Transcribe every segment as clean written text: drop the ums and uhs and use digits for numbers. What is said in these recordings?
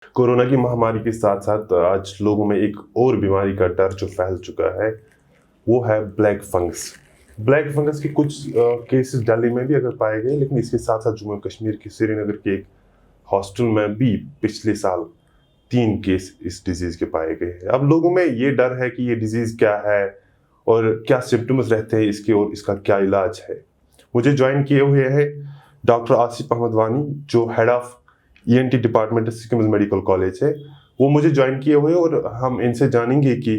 Corona की महामारी के साथ साथ आज लोगों में एक और बीमारी का डर जो फैल चुका है वो है ब्लैक फंगस। ब्लैक फंगस के कुछ केसेस दिल्ली में भी अगर पाए गए, लेकिन इसके साथ साथ जम्मू कश्मीर के श्रीनगर के एक हॉस्टल में भी पिछले साल 3 केस इस डिजीज़ के पाए गए हैं। अब लोगों में ये डर है कि ये डिजीज़ क्या है और क्या सिम्टम्स रहते हैं इसके और इसका क्या इलाज है। मुझे ज्वाइन किए हुए हैं डॉक्टर आसिफ अहमद वानी, जो head of ENT department Sikkim medical college है। वो मुझे ज्वाइन किए हुए और हम इनसे जानेंगे कि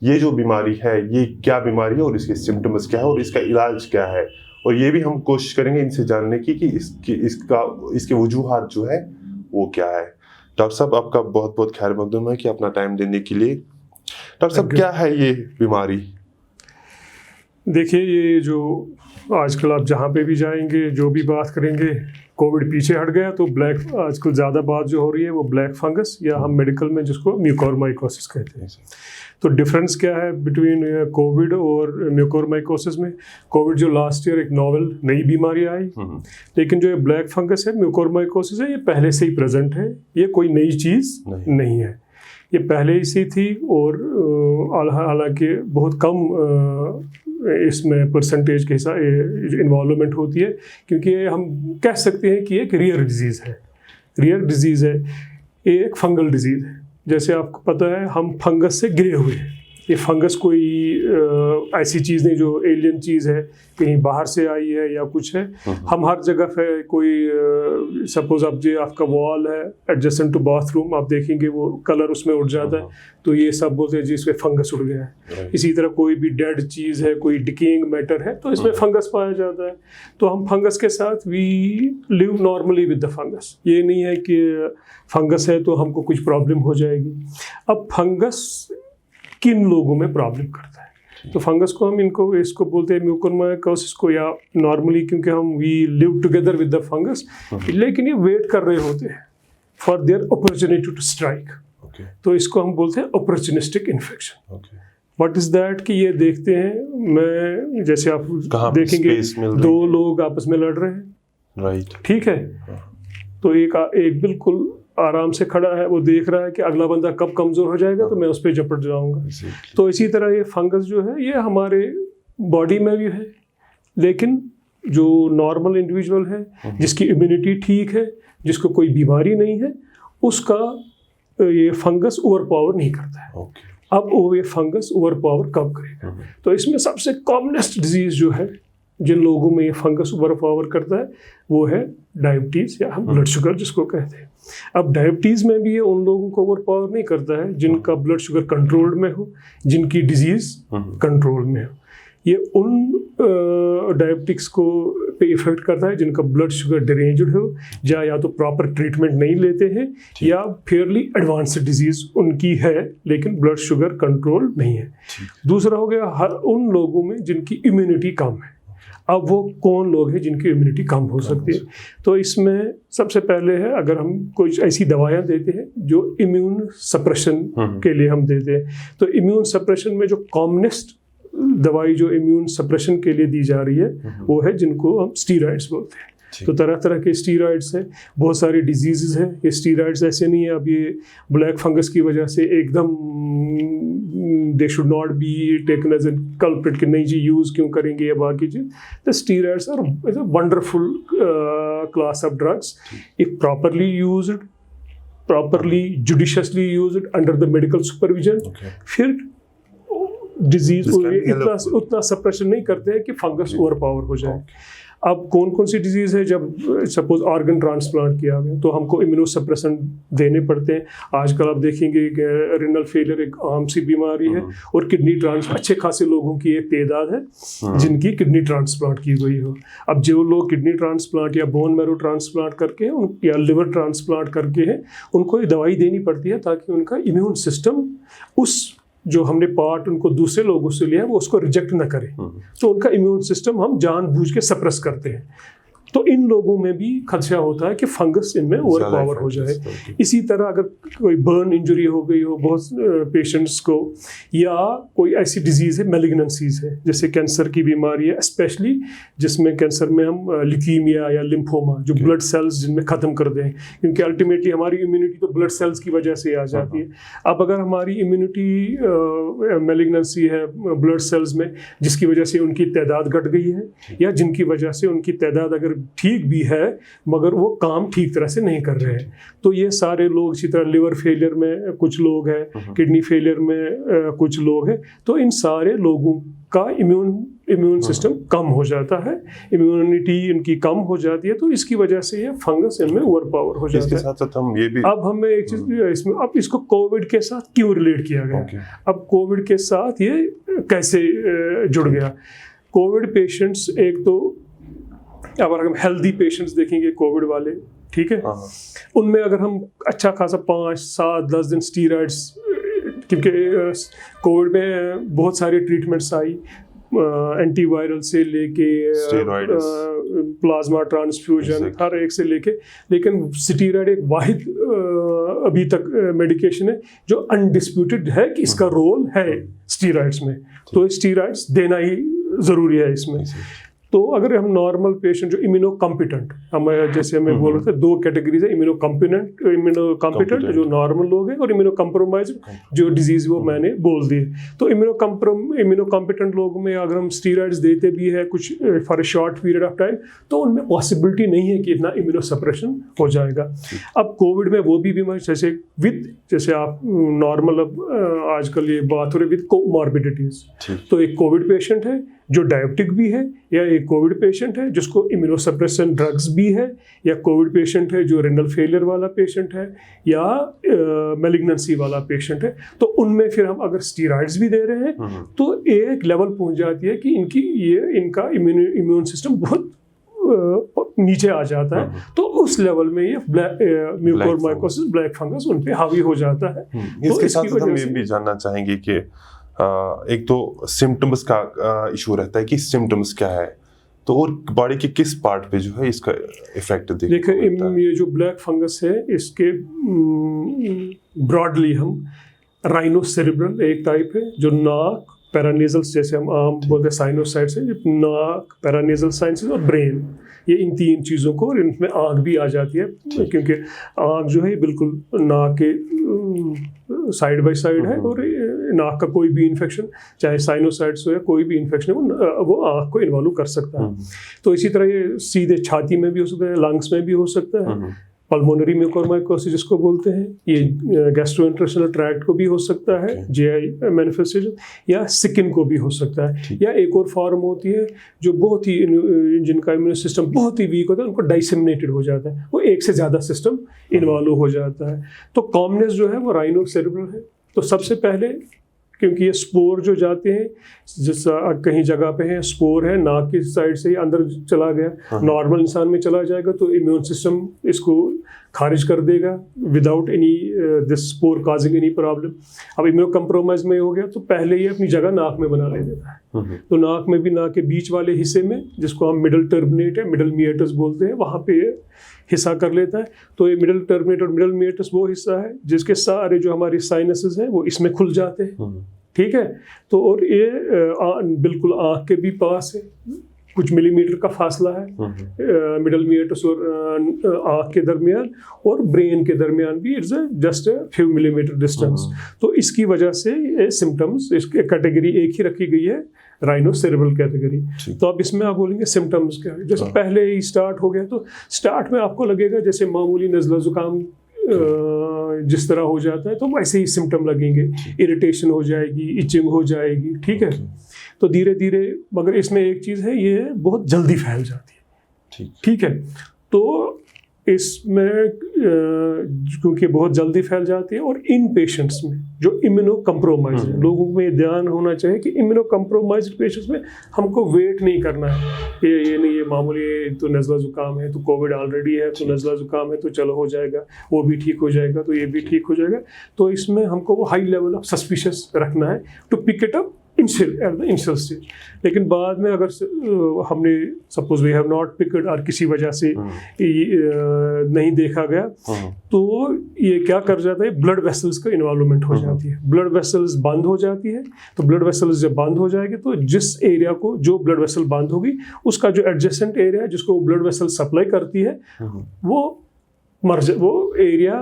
ये जो बीमारी है ये क्या बीमारी है और इसके सिम्टम्स क्या है और इसका इलाज क्या है। और ये भी हम कोशिश करेंगे इनसे जानने की कि इसके वजूहात जो है वो क्या है। डॉक्टर साहब, आपका बहुत बहुत खैर मकदम है कि अपना टाइम देने के लिए। डॉक्टर साहब, क्या है ये बीमारी? देखिए, ये जो आजकल आप जहाँ पे भी जाएंगे, जो भी बात करेंगे, कोविड पीछे हट गया तो ब्लैक आजकल ज़्यादा बात जो हो रही है वो ब्लैक फंगस, या हम मेडिकल में जिसको म्यूकोरमाइकोसिस कहते हैं। तो डिफरेंस क्या है बिटवीन कोविड और म्यूकोरमाइकोसिस में? कोविड जो लास्ट ईयर एक नॉवल नई बीमारी आई, लेकिन जो ये ब्लैक फंगस है, म्यूकोरमाइकोसिस है, ये पहले से ही प्रेजेंट है। ये कोई नई चीज़ नहीं है, ये पहले ही सी थी। और हालांकि बहुत कम इसमें परसेंटेज के हिसाब इन्वॉल्वमेंट होती है, क्योंकि हम कह सकते हैं कि एक रेयर डिजीज़ है, ये एक फंगल डिजीज़ है। जैसे आपको पता है, हम फंगस से घिरे हुए हैं। ये फंगस कोई ऐसी चीज़ नहीं जो एलियन चीज़ है, कहीं बाहर से आई है या कुछ है। हम हर जगह पे कोई सपोज अब जो आपका वॉल है एडजेसेंट टू बाथरूम, आप देखेंगे वो कलर उसमें उड़ जाता है, तो ये सब बोलते हैं जी इसमें फंगस उड़ गया है। इसी तरह कोई भी डेड चीज़ है, कोई डिकेइंग मैटर है, तो इसमें फंगस पाया जाता है। तो हम फंगस के साथ we live normally with the fungus. ये नहीं है कि फंगस है तो हमको कुछ प्रॉब्लम हो जाएगी। अब फंगस किन लोगों में प्रॉब्लम करता है? तो फंगस को हम इसको बोलते हैं म्यूकोरमाइकोसिस को, या नॉर्मली क्योंकि हम we live together with the fungus, लेकिन ये वेट कर रहे होते हैं for their opportunity to strike. तो इसको हम बोलते हैं opportunistic infection. What is that? कि ये देखते हैं, मैं जैसे आप देखेंगे 2 लोग आपस में लड़ रहे हैं, ठीक है, तो एक बिल्कुल आराम से खड़ा है, वो देख रहा है कि अगला बंदा कब कमज़ोर हो जाएगा तो मैं उस पर झपट जाऊंगा। तो इसी तरह ये फंगस जो है ये हमारे बॉडी में भी है, लेकिन जो नॉर्मल इंडिविजुअल है, जिसकी इम्यूनिटी ठीक है, जिसको कोई बीमारी नहीं है, उसका ये फंगस ओवर पावर नहीं करता है। अब वो ये फंगस ओवर पावर कब करेगा? तो इसमें सबसे कॉमनेस्ट डिजीज़ जो है जिन लोगों में ये फंगस ओवर पावर करता है वो है डायबिटीज़, या हम ब्लड शुगर जिसको कहते हैं। अब डायबिटीज़ में भी ये उन लोगों को ओवर पावर नहीं करता है जिनका ब्लड शुगर कंट्रोल्ड में हो, जिनकी डिजीज़ कंट्रोल में हो। ये उन डायबिटिक्स को पे इफेक्ट करता है जिनका ब्लड शुगर डिरेंज्ड हो, या तो प्रॉपर ट्रीटमेंट नहीं लेते हैं, या फेयरली एडवांस्ड डिजीज़ उनकी है लेकिन ब्लड शुगर कंट्रोल नहीं है। दूसरा हो गया हर उन लोगों में जिनकी इम्यूनिटी कम है। अब वो कौन लोग हैं जिनकी इम्यूनिटी कम हो सकती है? तो इसमें सबसे पहले है, अगर हम कुछ ऐसी दवाइयाँ देते हैं जो इम्यून सप्रेशन के लिए हम देते हैं, तो इम्यून सप्रेशन में जो कॉमनेस्ट दवाई जो इम्यून सप्रेशन के लिए दी जा रही है वो है जिनको हम स्टीरॉइड्स बोलते हैं। तो तरह तरह के स्टीरॉइड्स हैं, बहुत सारी डिजीज़ हैं। ये स्टीरॉइड्स ऐसे नहीं है अब ये ब्लैक फंगस की वजह से एकदम they should not be taken as a culprit कि नहीं जी यूज़ क्यों करेंगे या बाकी चीज़। The steroids are wonderful class of drugs if properly used, properly judiciously used under the medical supervision. फिर डिजीज उतना सप्रेशन नहीं करते हैं कि फंगस ओवर पावर हो जाए। अब कौन कौन सी डिजीज़ है, जब सपोज ऑर्गन ट्रांसप्लांट किया गया तो हमको इम्यूनोसप्रेशन देने पड़ते हैं। आजकल आप देखेंगे कि रिनल फेलियर एक आम सी बीमारी है, और किडनी अच्छे खासे लोगों की एक तादाद है जिनकी किडनी ट्रांसप्लांट की गई हो। अब जो लोग किडनी ट्रांसप्लांट या बोन मैरो ट्रांसप्लांट करके हैं या लिवर ट्रांसप्लांट करके हैं, उनको ये दवाई देनी पड़ती है ताकि उनका इम्यून सिस्टम उस जो हमने पार्ट उनको दूसरे लोगों से लिया है वो उसको रिजेक्ट ना करे। तो उनका इम्यून सिस्टम हम जानबूझ के सप्रेस करते हैं। तो इन लोगों में भी खदशा होता है कि फंगस इनमें ओवर पावर हो जाए। इसी तरह अगर कोई बर्न इंजरी हो गई हो बहुत पेशेंट्स को, या कोई ऐसी डिजीज़ है मैलिग्नेंसीज है जैसे कैंसर की बीमारी है, स्पेशली जिसमें कैंसर में हम ल्यूकीमिया या लिम्फोमा जो ब्लड सेल्स जिनमें ख़त्म कर दें, क्योंकि अल्टीमेटली हमारी इम्यूनिटी तो ब्लड सेल्स की वजह से आ जाती है। अब अगर हमारी इम्यूनिटी मैलिग्नेंसी है ब्लड सेल्स में जिसकी वजह से उनकी तादाद घट गई है, या जिनकी वजह से उनकी तादाद अगर ठीक भी है मगर वो काम ठीक तरह से नहीं कर रहे हैं, तो ये सारे लोग, इसी तरह लिवर फेलियर में कुछ लोग हैं, किडनी फेलियर में कुछ लोग हैं, तो इन सारे लोगों का इम्यून सिस्टम कम हो जाता है, इम्यूनिटी इनकी कम हो जाती है, तो इसकी वजह से ये फंगस इनमें ओवर पावर हो जाता है। इसके साथ साथ हम ये भी अब हमें एक चीज इसमें, अब इसको कोविड के साथ क्यों रिलेट किया गया? अब कोविड के साथ ये कैसे जुड़ गया? कोविड पेशेंट्स, एक तो अगर हम हेल्दी पेशेंट्स देखेंगे कोविड वाले, ठीक है, उनमें अगर हम अच्छा खासा 5, 7, 10 दिन स्टीरॉइड्स, क्योंकि कोविड में बहुत सारी ट्रीटमेंट्स आई, एंटीवायरल से लेके प्लाज्मा ट्रांसफ्यूजन, हर एक से लेके, लेकिन स्टीरॉइड एक वाहिद अभी तक मेडिकेशन है जो अनडिस्प्यूटेड है कि इसका रोल है स्टीरॉइड्स में, तो स्टीरॉइड्स देना ही ज़रूरी है इसमें। तो अगर हम नॉर्मल पेशेंट जो इम्यूनो कॉम्पिटेंट, हम जैसे हमें बोल रहे थे 2 कैटेगरीज है, इम्यूनो कॉम्पिटेंट जो नॉर्मल लोग हैं और इम्यूनो कॉम्प्रोमाइज जो डिजीज वो मैंने बोल दी। तो इम्यूनो कॉम्पिटेंट लोगों में अगर हम स्टीरॉइड्स देते भी है कुछ for a short period of time, तो उनमें पॉसिबिलिटी नहीं है कि इतना इम्यूनो सप्रेशन हो जाएगा। अब कोविड में वो भी बीमारी जैसे आप नॉर्मल, अब आजकल ये बात हो रही विद कोमॉर्बिडिटीज, तो एक कोविड पेशेंट है जो डायबिटिक भी है, या एक कोविड पेशेंट है जिसको इम्यूनोसप्रेशन ड्रग्स भी है, या कोविड पेशेंट है जो रेनल फेलियर वाला पेशेंट है, या मैलिग्नेंसी वाला पेशेंट है, तो उनमें फिर हम अगर स्टीरॉइड्स भी दे रहे हैं तो एक लेवल पहुंच जाती है कि इनका इम्यून सिस्टम बहुत नीचे आ जाता है, तो उस लेवल में ये म्यूकोरमाइकोसिस, ब्लैक फंगस उन पे हावी हो जाता है। इसके साथ हम ये भी जानना चाहेंगे कि एक तो सिम्टम्स का इशू रहता है कि सिम्टम्स क्या है, तो और बॉडी के किस पार्ट पे जो है इसका इफेक्ट देखिए, ये जो ब्लैक फंगस है इसके ब्रॉडली हम राइनोसेरेब्रल एक टाइप है जो नाक, पैरानेजल्स जैसे हम आम बोलते हैं साइनोसाइड्स है, नाक, पैरानेजल साइनसेस और ब्रेन, ये इन 3 चीज़ों को, और इनमें आँख भी आ जाती है, क्योंकि आँख जो है बिल्कुल नाक के साइड बाय साइड है, और नाक का कोई भी इन्फेक्शन, चाहे साइनोसाइड्स हो या कोई भी इन्फेक्शन वो आँख को इन्वॉल्व कर सकता है। तो इसी तरह ये सीधे छाती में भी हो सकता है, लंग्स में भी हो सकता है, पल्मोनरी म्यूकोरमाइकोसिस जिसको बोलते हैं, ये गैस्ट्रोइंटेस्टाइनल ट्रैक्ट को भी हो सकता है, जीआई मैनिफेस्टेशन, या स्किन को भी हो सकता है, या एक और फॉर्म होती है जो बहुत ही, जिनका इम्यून सिस्टम बहुत ही वीक होता है, उनको डाइसेमिनेटेड हो जाता है, वो एक से ज़्यादा सिस्टम इन्वॉल्व हो जाता है। तो कॉमनेस जो है वो राइनोसेरेब्रल है। तो सबसे पहले, क्योंकि ये स्पोर जो जाते हैं, जिस कहीं जगह पे है स्पोर है, नाक की साइड से ही अंदर चला गया, नॉर्मल इंसान में चला जाएगा तो इम्यून सिस्टम इसको खारिज कर देगा without any this spore causing any problem. अब इम्यूनो कम्प्रोमाइज में हो गया तो पहले ही अपनी जगह नाक में बना ले देता है, तो नाक में भी, नाक के बीच वाले हिस्से में जिसको हम मिडल टर्मिनेट है, मिडल मिएटस बोलते हैं, वहाँ पे हिस्सा कर लेता है। तो ये मिडल टर्मिनेट और मिडल मिएटस वो हिस्सा है जिसके सारे जो हमारे साइनसेस हैं वो इसमें खुल जाते हैं, ठीक है। तो और ये बिल्कुल आँख के भी पास है, कुछ मिलीमीटर का फासला है मिडल मिएटस और आँख के दरमियान, और ब्रेन के दरमियान भी it's just a few millimetre distance. तो इसकी वजह से ये सिम्टम्स, इसकी कैटेगरी एक ही रखी गई है, राइनोसेरेब्रल कैटेगरी। तो अब इसमें आप बोलेंगे सिम्टम्स क्या है, जैसे पहले ही स्टार्ट हो गया तो स्टार्ट में आपको लगेगा जैसे मामूली नज़ला ज़ुकाम जिस तरह हो जाता है, तो वैसे ही सिम्टम लगेंगे, इरिटेशन हो जाएगी, इचिंग हो जाएगी, ठीक है। तो धीरे धीरे, मगर इसमें एक चीज़ है, ये बहुत जल्दी फैल जाती है, ठीक है। तो इसमें क्योंकि बहुत जल्दी फैल जाती है, और इन पेशेंट्स में जो इम्यूनो कम्प्रोमाइज है, लोगों में ध्यान होना चाहिए कि इम्यूनो कम्प्रोमाइज पेशेंट्स में हमको वेट नहीं करना है, ये नहीं, ये मामूली तो नज़ला ज़ुकाम है, तो कोविड ऑलरेडी है, तो नज़ला ज़ुकाम है तो चलो हो जाएगा, वो भी ठीक हो जाएगा, तो ये भी ठीक हो जाएगा। तो इसमें हमको वो हाई लेवल ऑफ सस्पिशियस रखना है, to pick it up initial stage. लेकिन बाद में अगर हमने suppose we have not picked और किसी वजह से नहीं देखा गया, तो ये क्या कर जाता है, ब्लड वेसल्स का इन्वॉल्वमेंट हो जाती है, ब्लड वेसल्स बंद हो जाती है। तो ब्लड वेसल्स जब बंद हो जाएगी तो जिस एरिया को जो ब्लड वेसल बंद होगी उसका जो एडजेसेंट एरिया है जिसको ब्लड वेसल सप्लाई करती है वो एरिया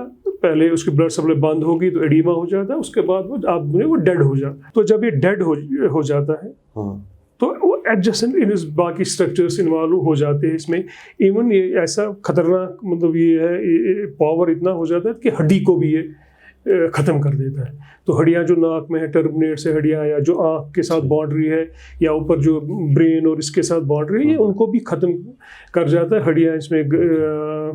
पहले उसकी ब्लड सप्लाई बंद होगी तो एडीमा हो जाता है, उसके बाद वो डेड हो जाता है। तो जब ये डेड हो जाता है तो वो एडजेसेंट इन बाकी स्ट्रक्चर्स इन्वॉल्व हो जाते हैं इसमें। इवन ये ऐसा खतरनाक मतलब ये है, पावर इतना हो जाता है कि हड्डी को भी ये ख़त्म कर देता है। तो हड्डियाँ जो नाक में है, टर्मिनेट से हड्डियाँ, या जो आँख के साथ बाउंड्री है, या ऊपर जो ब्रेन और इसके साथ बाउंड्री है, ये उनको भी ख़त्म कर जाता है। हड्डियाँ इसमें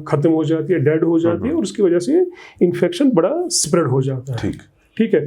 ख़त्म हो जाती है, डेड हो जाती है, और उसकी वजह से इन्फेक्शन बड़ा स्प्रेड हो जाता है। ठीक है।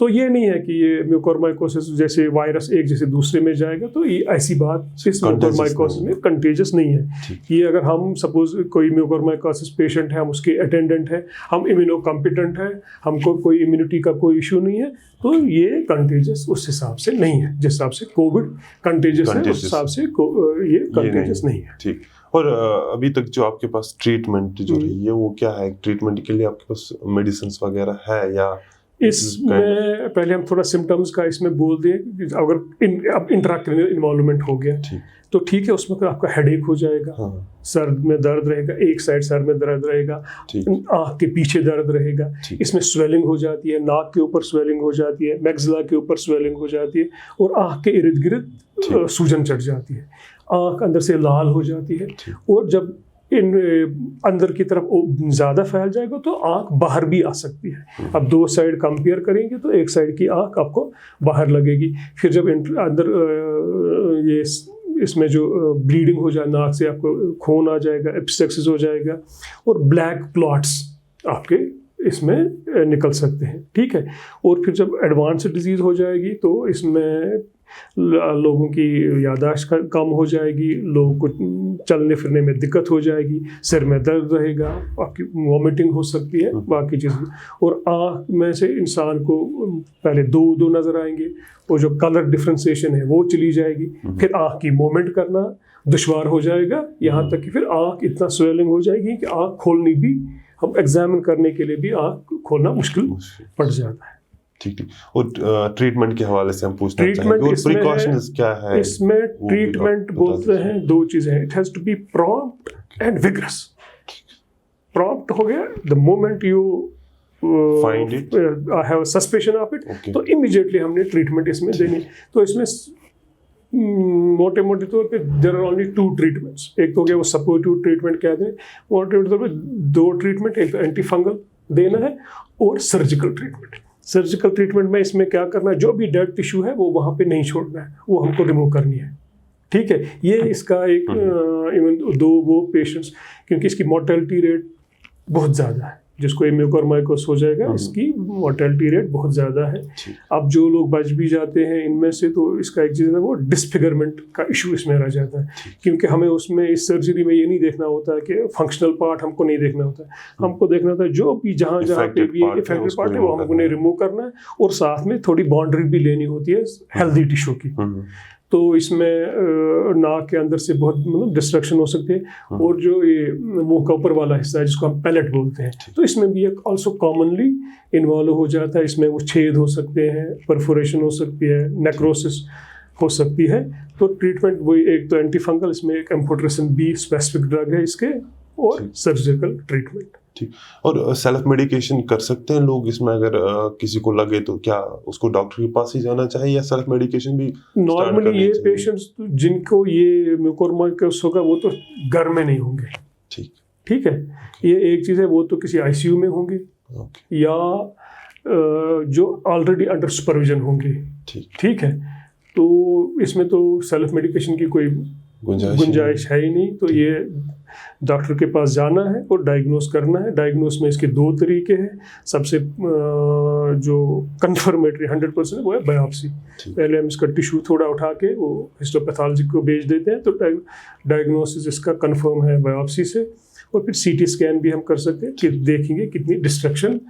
तो ये नहीं है कि ये म्यूकोरमाइकोसिस जैसे वायरस एक जैसे दूसरे में जाएगा, तो ये ऐसी बात इस म्यूकोरमाइकोसिस में कंटेजियस नहीं है। ये अगर हम सपोज कोई म्यूकोरमाइकोसिस पेशेंट है, हम उसके अटेंडेंट है, हम इम्यूनो कॉम्पिटेंट है, हमको कोई इम्यूनिटी का कोई इशू नहीं है, तो ये कंटेजियस उस हिसाब से नहीं है। जिस हिसाब से कोविड कंटेजियस है उस हिसाब से ये कंटेजियस नहीं है। ठीक। और अभी तक जो आपके पास ट्रीटमेंट जो रही है वो क्या है? ट्रीटमेंट के लिए आपके पास मेडिसिन वगैरह है या इसमें पहले हम थोड़ा सिम्टम्स का इसमें बोल दें। अगर अब इंट्राक्रेनियल इन्वॉल्वमेंट हो गया तो ठीक है, उसमें आपका हेडेक हो जाएगा, सर में दर्द रहेगा, एक साइड सर में दर्द रहेगा, आँख के पीछे दर्द रहेगा, इसमें स्वेलिंग हो जाती है, नाक के ऊपर स्वेलिंग हो जाती है, मैक्सिला के ऊपर स्वेलिंग हो जाती है, और आँख के इर्द गिर्द सूजन चढ़ जाती है, आँख अंदर से लाल हो जाती है। और जब अंदर की तरफ ज़्यादा फैल जाएगा तो आँख बाहर भी आ सकती है। अब दो साइड कंपेयर करेंगे तो एक साइड की आँख आपको बाहर लगेगी। फिर जब अंदर ये इसमें जो ब्लीडिंग हो जाए, नाक से आपको खून आ जाएगा, एब्सेक्सिस हो जाएगा, और ब्लैक क्लॉट्स आपके इसमें निकल सकते हैं। ठीक है। और फिर जब एडवांस डिजीज़ हो जाएगी तो इसमें लोगों की याददाश्त कम हो जाएगी, लोगों को चलने फिरने में दिक्कत हो जाएगी, सिर में दर्द रहेगा, आपकी वॉमिटिंग हो सकती है, बाकी चीज़ें। और आँख में से इंसान को पहले दो नज़र आएंगे, वो जो कलर डिफ्रेंसिएशन है वो चली जाएगी, फिर आँख की मूवमेंट करना दुश्वार हो जाएगा, यहाँ तक कि फिर आँख इतना स्वेलिंग हो जाएगी कि आँख खोलनी भी, हम एग्जामिन करने के लिए भी आँख खोलना मुश्किल पड़ जाता है। ठीक। और ट्रीटमेंट के हवाले से हम पूछना चाहेंगे, और प्रिकॉशंस क्या है इसमें? ट्रीटमेंट बोलते हैं दो चीज़ें हैं, it has to be prompt and vigorous. Prompt हो गया the moment you find it, I have suspicion of it, तो इमीडिएटली हमने ट्रीटमेंट इसमें देनी। तो इसमें मोटे तौर पे देयर आर ओनली 2 ट्रीटमेंट्स। एक तो हो गया वो सपोर्टिव ट्रीटमेंट कहते हैं, मोटे तौर पे 2 ट्रीटमेंट, एक तो एंटी फंगल देना है और सर्जिकल ट्रीटमेंट। सर्जिकल ट्रीटमेंट में इसमें क्या करना है, जो भी डेड टिश्यू है वो वहाँ पे नहीं छोड़ना है, वो हमको रिमूव करनी है। ठीक है। ये इसका एक इवन दो वो पेशेंट्स, क्योंकि इसकी मोर्टेलिटी रेट बहुत ज़्यादा है, जिसको म्यूकोरमाइकोसिस हो जाएगा इसकी मोर्टेलिटी रेट बहुत ज़्यादा है। अब जो लोग बच भी जाते हैं इनमें से, तो इसका एक चीज़ है वो डिसफिगरमेंट का इशू इसमें रह जाता है, क्योंकि हमें उसमें इस सर्जरी में ये नहीं देखना होता है कि फंक्शनल पार्ट हमको नहीं देखना होता है, हमको देखना होता है जो भी जहाँ पे भी इफेक्टेड पार्ट है वो हमको नहीं रिमूव करना है, और साथ में थोड़ी बाउंड्री भी लेनी होती है हेल्दी टिश्यू की। तो इसमें नाक के अंदर से बहुत मतलब डिस्ट्रक्शन हो सकती है, और जो ये मुंह का ऊपर वाला हिस्सा है जिसको हम पैलेट बोलते हैं, तो इसमें भी एक ऑल्सो कॉमनली इन्वॉल्व हो जाता है। इसमें वो छेद हो सकते हैं, परफोरेशन हो सकती है, नेक्रोसिस हो सकती है। तो ट्रीटमेंट वही, एक तो एंटी फंगल, इसमें एक एम्फोटेरेसिन बी स्पेसिफिक ड्रग है इसके, और सर्जिकल ट्रीटमेंट। ठीक। और सेल्फ मेडिकेशन कर सकते हैं लोग इसमें? अगर किसी को लगे तो क्या उसको डॉक्टर के पास ही जाना चाहिए, या सेल्फ मेडिकेशन भी? नॉर्मली ये पेशेंट्स जिनको ये म्यूकोरमाइकोसिस होगा वो तो घर में नहीं होंगे। ठीक है। ये एक चीज़ है, वो तो किसी आईसीयू में होंगे, या जो ऑलरेडी अंडर सुपरविजन होंगे। ठीक है। तो इसमें तो सेल्फ मेडिकेशन की कोई गुंजाइश है ही नहीं। तो ये डॉक्टर के पास जाना है और डायग्नोस करना है। डायग्नोस में इसके 2 तरीके हैं। सबसे जो कन्फर्मेटरी 100% वो है बायोप्सी। पहले हम इसका टिश्यू थोड़ा उठा के वो हिस्टोपैथोलॉजी को भेज देते हैं, तो डायग्नोसिस इसका कन्फर्म है बायोप्सी से। और फिर सीटी स्कैन भी हम कर सकते हैं कि देखेंगे कितनी डिस्ट्रक्शन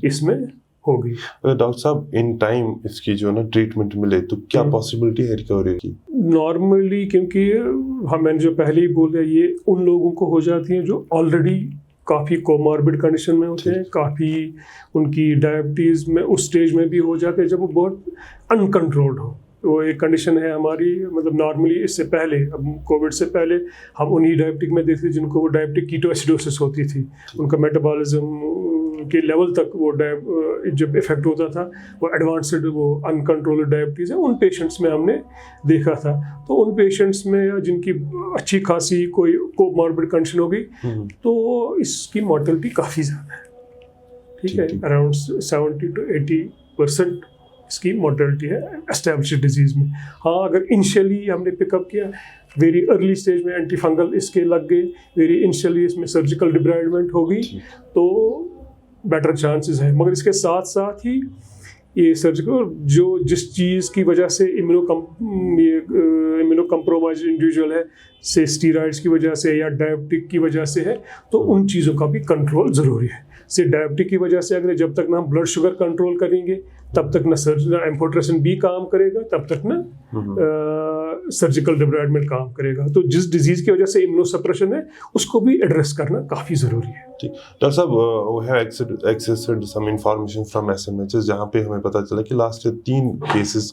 इसमें होगी। डॉक्टर साहब इन टाइम इसकी जो ना ट्रीटमेंट मिले तो क्या पॉसिबिलिटी है रिकवरी की? नॉर्मली क्योंकि मैंने जो पहले ही बोला, ये उन लोगों को हो जाती है जो ऑलरेडी काफ़ी कोमॉर्बिड कंडीशन में होते हैं, काफ़ी उनकी डायबिटीज़ में उस स्टेज में भी हो जाते हैं जब वो बहुत अनकंट्रोल्ड हो। वो एक कंडीशन है हमारी, मतलब नॉर्मली इससे पहले, अब कोविड से पहले हम उन्हीं डायबिटिक में देखते थे जिनको वो डायबिटिक कीटोएसिडोसिस होती थी, उनका मेटाबॉलिज्म के लेवल तक वो जब इफेक्ट होता था, वो एडवांस्ड वो अनकंट्रोल्ड डायबिटीज़ है, उन पेशेंट्स में हमने देखा था। तो उन पेशेंट्स में जिनकी अच्छी खासी कोई कोमॉर्बिड कंडीशन हो गई तो इसकी मॉर्टेलिटी काफ़ी ज़्यादा है, ठीक है, अराउंड 70 to 80% इसकी मॉर्टेलिटी है एस्टैब्लिश्ड डिजीज़ में। हाँ, अगर इनिशियली हमने पिकअप किया, वेरी अर्ली स्टेज में एंटी फंगल इसके लग गए, वेरी इनिशियली इसमें सर्जिकल डिब्राइडमेंट हो गई तो बेटर चांसेस है। मगर इसके साथ साथ ही ये सर्जिकल जो जिस चीज़ की वजह से इम्यूनो कम्प्रोमाइज इंडिविजुअल है, से स्टीरॉइड्स की वजह से या डायबिटिक की वजह से है, तो उन चीज़ों का भी कंट्रोल ज़रूरी है। से डायबिटिक की वजह से अगर जब तक ना हम ब्लड शुगर कंट्रोल करेंगे तब तक ना एम्फोटेरेसिन बी काम करेगा, तब तक ना सर्जिकल डिब्राइडमेंट काम करेगा। तो जिस डिजीज़ की वजह से इम्यूनोसप्रेशन है उसको भी एड्रेस करना काफ़ी ज़रूरी है। ठीक डॉक्टर साहब, we have accessed some information from SMHS जहाँ पे हमें पता चला कि लास्ट 3 केसेस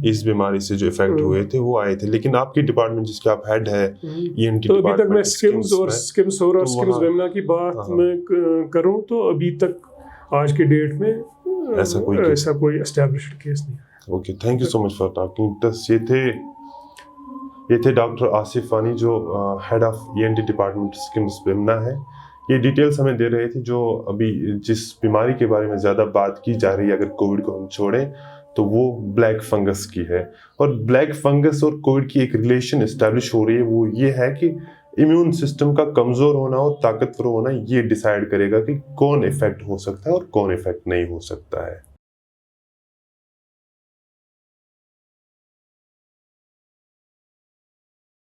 इस बीमारी से जो इफेक्ट हुए थे वो आए थे, लेकिन आपकी डिपार्टमेंट जिसके आप हेड है ईएनटी तो अभी तक मैं स्किम्स और स्किम्स वेमना की बात मैं करूँ तो अभी तक आज के डेट में ऐसा कोई एस्टैब्लिश्ड केस नहीं है। Okay, thank you so much for talking. ये थे डॉक्टर आसिफ वानी जो head of ENT department schemes Vemana है। ये डिटेल्स हमें दे रहे थे जो अभी जिस बीमारी के बारे में ज़्यादा बात की जा रही है, अगर कोविड को हम छोड़ें तो वो ब्लैक फंगस की है। और ब्लैक फंगस और कोविड की एक रिलेशन इस्टेब्लिश हो रही है, वो ये है कि इम्यून सिस्टम का कमज़ोर होना और ताकतवर होना ये डिसाइड करेगा कि कौन इफेक्ट हो सकता है और कौन इफेक्ट नहीं हो सकता है।